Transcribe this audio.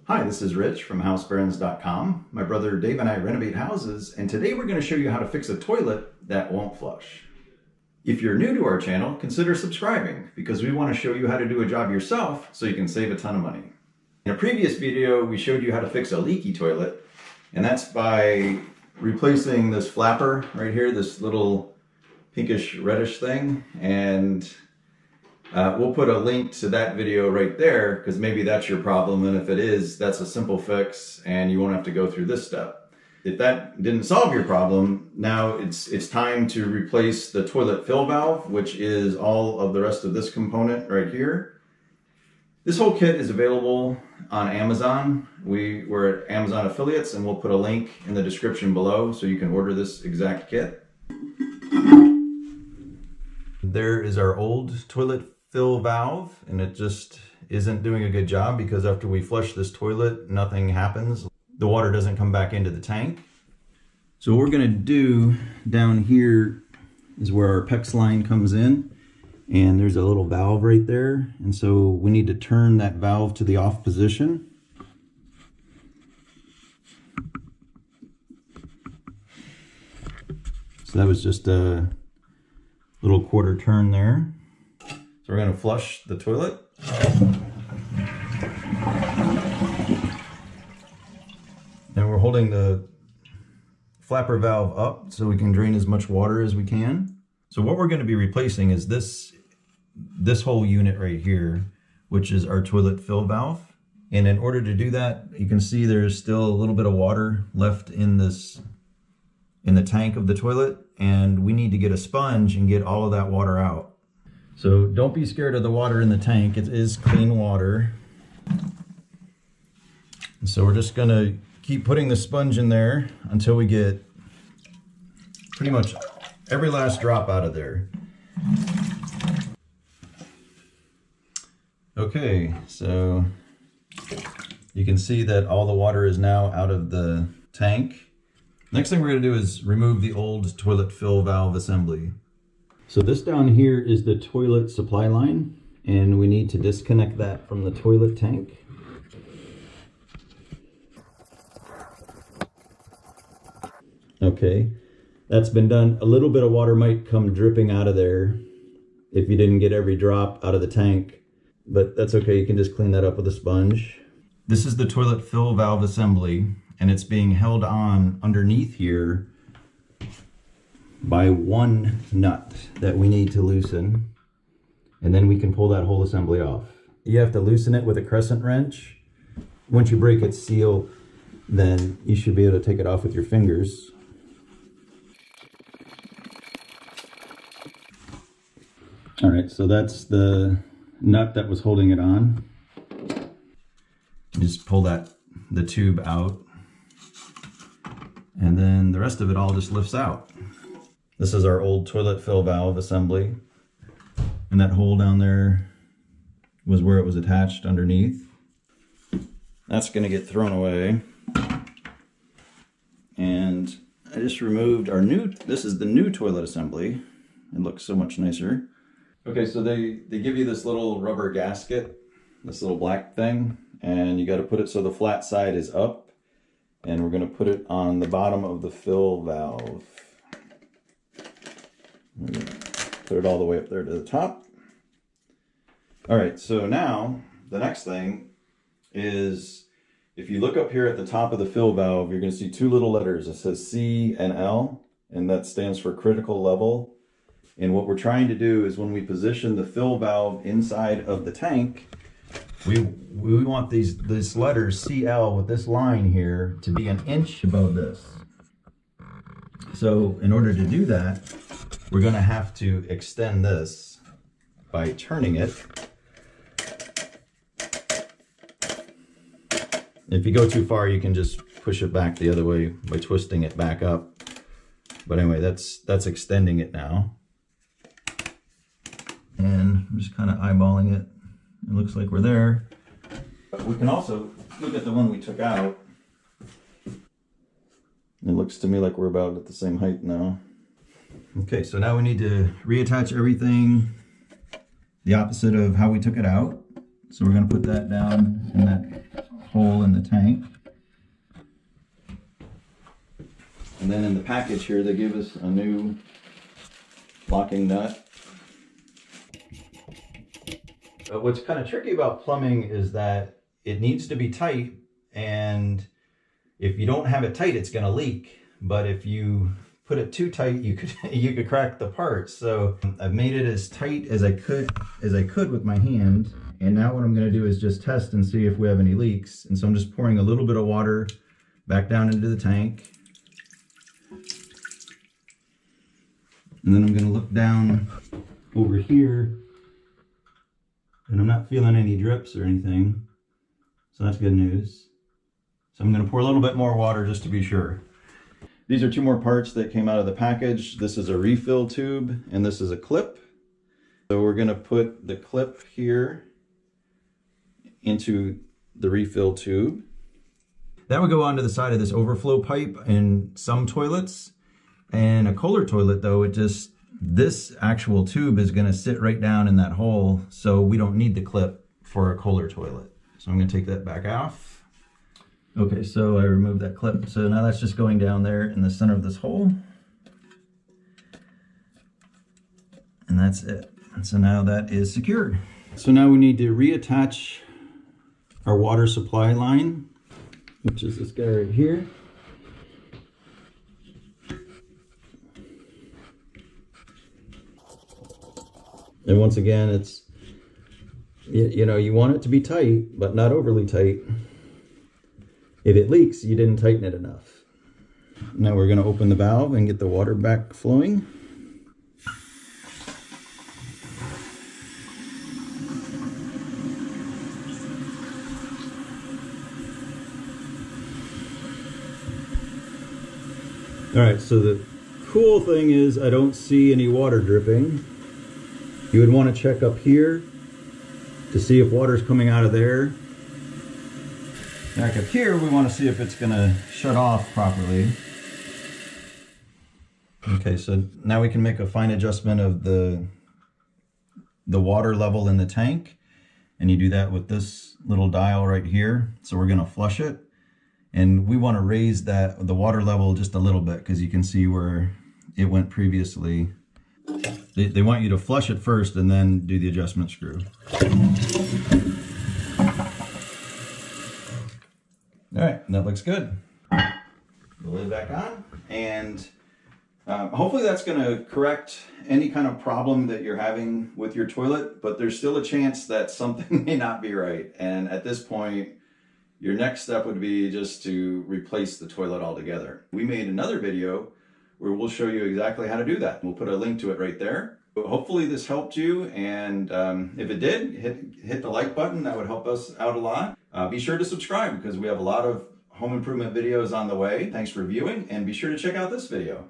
Hi, this is Rich from housebarons.com. My brother Dave and I renovate houses, and today we're going to show you how to fix a toilet that won't flush. If you're new to our channel, consider subscribing because we want to show you how to do a job yourself so you can save a ton of money. In a previous video, we showed you how to fix a leaky toilet, and that's by replacing this flapper right here, this little pinkish reddish thing, and we'll put a link to that video right there because maybe that's your problem, and if it is, that's a simple fix and you won't have to go through this step. If that didn't solve your problem, now it's time to replace the toilet fill valve, which is all of the rest of this component right here. This whole kit is available on Amazon. We're at Amazon affiliates, and we'll put a link in the description below so you can order this exact kit. There is our old toilet fill valve, and it just isn't doing a good job because after we flush this toilet, nothing happens. The water doesn't come back into the tank. So what we're going to do down here is where our PEX line comes in, and there's a little valve right there, and so we need to turn that valve to the off position. So that was just a little quarter turn there. So we're going to flush the toilet. And we're holding the flapper valve up so we can drain as much water as we can. So what we're going to be replacing is this whole unit right here, which is our toilet fill valve. And in order to do that, you can see there's still a little bit of water left in the tank of the toilet, and we need to get a sponge and get all of that water out. So don't be scared of the water in the tank. It is clean water. And so we're just gonna keep putting the sponge in there until we get pretty much every last drop out of there. Okay, so you can see that all the water is now out of the tank. Next thing we're going to do is remove the old toilet fill valve assembly. So this down here is the toilet supply line, and we need to disconnect that from the toilet tank. Okay, that's been done. A little bit of water might come dripping out of there if you didn't get every drop out of the tank, but that's okay. You can just clean that up with a sponge. This is the toilet fill valve assembly, and it's being held on underneath here by one nut that we need to loosen, and then we can pull that whole assembly off. You have to loosen it with a crescent wrench. Once you break its seal, then you should be able to take it off with your fingers. All right, so that's the nut that was holding it on. Just pull the tube out, and then the rest of it all just lifts out. This is our old toilet fill valve assembly, and that hole down there was where it was attached underneath. That's going to get thrown away, and I just removed this is the new toilet assembly. It looks so much nicer. Okay, so they give you this little rubber gasket, this little black thing, and you got to put it so the flat side is up, and we're going to put it on the bottom of the fill valve. We're going to put it all the way up there to the top. All right, so now the next thing is, if you look up here at the top of the fill valve, you're going to see two little letters. It says C and L, and that stands for critical level. And what we're trying to do is when we position the fill valve inside of the tank, we want these letters CL with this line here to be an inch above this. So in order to do that, we're going to have to extend this by turning it. If you go too far, you can just push it back the other way by twisting it back up. But anyway, that's extending it now. And I'm just kind of eyeballing it. It looks like we're there. But we can also look at the one we took out. It looks to me like we're about at the same height now. Okay, so now we need to reattach everything the opposite of how we took it out. So we're going to put that down in that hole in the tank. And then in the package here, they give us a new locking nut. What's kind of tricky about plumbing is that it needs to be tight, and if you don't have it tight, it's going to leak. But if you put it too tight, you could crack the parts. So I've made it as tight as I could with my hand. And now what I'm going to do is just test and see if we have any leaks. And so I'm just pouring a little bit of water back down into the tank. And then I'm going to look down over here, and I'm not feeling any drips or anything. So that's good news. So I'm going to pour a little bit more water just to be sure. These are two more parts that came out of the package. This is a refill tube, and this is a clip. So we're going to put the clip here into the refill tube. That would go onto the side of this overflow pipe in some toilets. And a Kohler toilet, though, this actual tube is going to sit right down in that hole, so we don't need the clip for a Kohler toilet. So I'm going to take that back off. Okay, so I removed that clip. So now that's just going down there in the center of this hole. And that's it. And so now that is secured. So now we need to reattach our water supply line, which is this guy right here. And once again, it's, you know, you want it to be tight, but not overly tight. If it leaks, you didn't tighten it enough. Now we're going to open the valve and get the water back flowing. All right, so the cool thing is I don't see any water dripping. You would want to check up here to see if water's coming out of there. Back up here, we want to see if it's going to shut off properly. Okay, so now we can make a fine adjustment of the water level in the tank. And you do that with this little dial right here. So we're going to flush it. And we want to raise the water level just a little bit, because you can see where it went previously. They want you to flush it first and then do the adjustment screw. All right, that looks good. The lid back on, and hopefully that's going to correct any kind of problem that you're having with your toilet, but there's still a chance that something may not be right. And at this point, your next step would be just to replace the toilet altogether. We made another video where we'll show you exactly how to do that. We'll put a link to it right there. Hopefully this helped you, and if it did, hit the like button. That would help us out a lot. Be sure to subscribe, because we have a lot of home improvement videos on the way. Thanks for viewing, and be sure to check out this video.